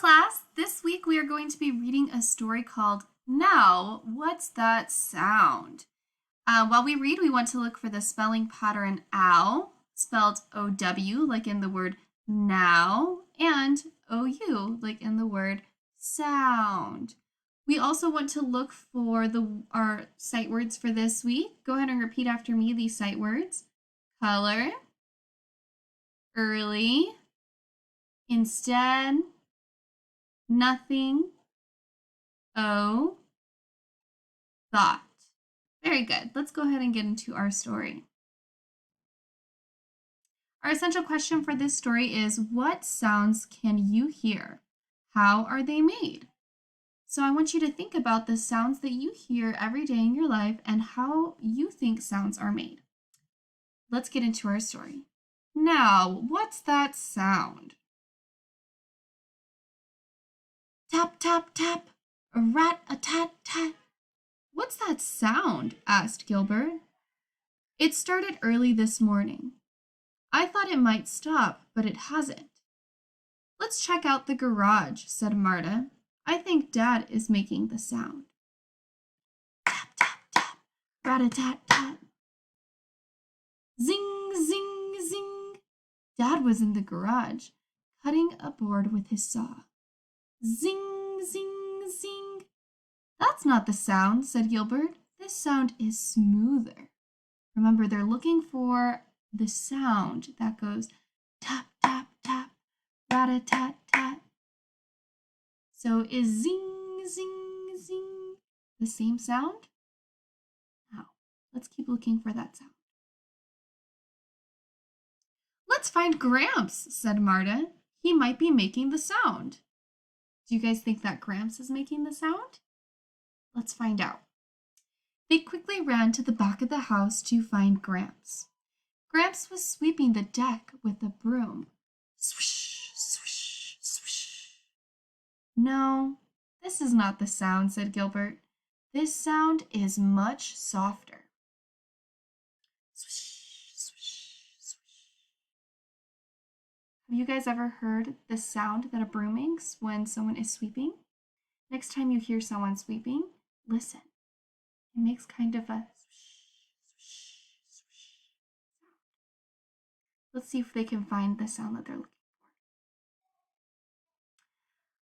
class. This week we are going to be reading a story called Now, What's That Sound? While we read, we want to look for the spelling pattern ow, spelled O-W, like in the word now, and O-U, like in the word sound. We also want to look for our sight words for this week. Go ahead and repeat after me these sight words. Color, early, instead, nothing, oh, thought. Very good. Let's go ahead and get into our story. Our essential question for this story is, what sounds can you hear? How are they made? So I want you to think about the sounds that you hear every day in your life and how you think sounds are made. Let's get into our story. Now, what's that sound? Tap, tap, tap, a rat-a-tat-tat. What's that sound? Asked Gilbert. It started early this morning. I thought it might stop, but it hasn't. Let's check out the garage, said Marta. I think Dad is making the sound. Tap, tap, tap, rat-a-tat-tat. Zing, zing, zing. Dad was in the garage, cutting a board with his saw. Zing, zing, zing. That's not the sound, said Gilbert. This sound is smoother. Remember, they're looking for the sound that goes tap, tap, tap, rat-a-tat-tat. So is zing, zing, zing the same sound? No. Let's keep looking for that sound. Let's find Gramps, said Marta. He might be making the sound. Do you guys think that Gramps is making the sound? Let's find out. They quickly ran to the back of the house to find Gramps. Gramps was sweeping the deck with a broom. Swish, swish, swish. No, this is not the sound, said Gilbert. This sound is much softer. Swish, swish, swish. Have you guys ever heard the sound that a broom makes when someone is sweeping? Next time you hear someone sweeping, listen. It makes kind of a swish, swish, swish sound. Let's see if they can find the sound that they're looking for.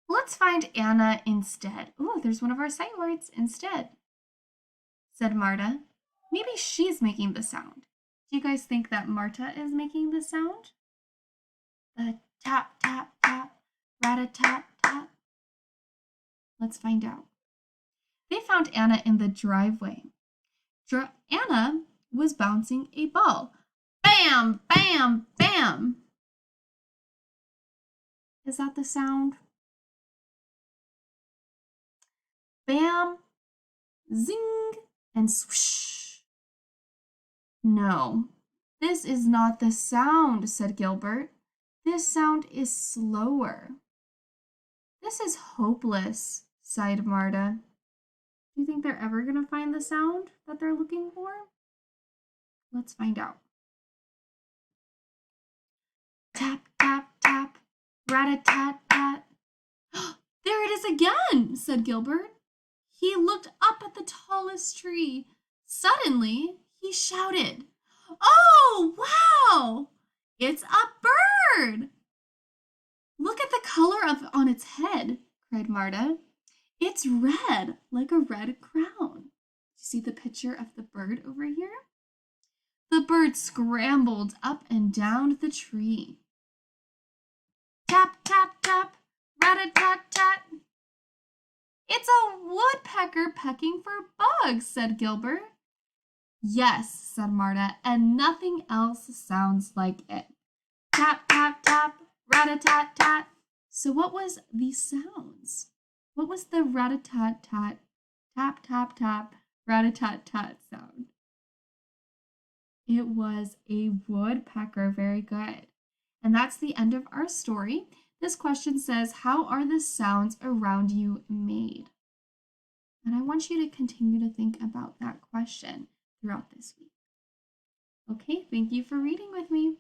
Let's find Anna instead. Oh, there's one of our sight words, instead, said Marta. Maybe she's making the sound. Do you guys think that Marta is making the sound? The tap, tap, tap, rat-a-tat-tat. Let's find out. They found Anna in the driveway. Anna was bouncing a ball. Bam, bam, bam. Is that the sound? Bam, zing, and swoosh. No, this is not the sound, said Gilbert. This sound is slower. This is hopeless, sighed Marta. Do you think they're ever going to find the sound that they're looking for? Let's find out. Tap, tap, tap, rat-a-tat-tat. There it is again, said Gilbert. He looked up at the tallest tree. Suddenly, he shouted, Oh, wow! It's a bird! Look at the color on its head, cried Marta. It's red, like a red crown. You see the picture of the bird over here? The bird scrambled up and down the tree. Tap, tap, tap, rat-a-tat-tat. It's a woodpecker pecking for bugs, said Gilbert. Yes, said Marta, and nothing else sounds like it. Tap, tap, tap, rat-a-tat-tat. So what was these sounds? What was the rat-a-tat-tat, tap, tap, tap, rat-a-tat-tat sound? It was a woodpecker. Very good. And that's the end of our story. This question says, how are the sounds around you made? And I want you to continue to think about that question throughout this week. Okay, thank you for reading with me.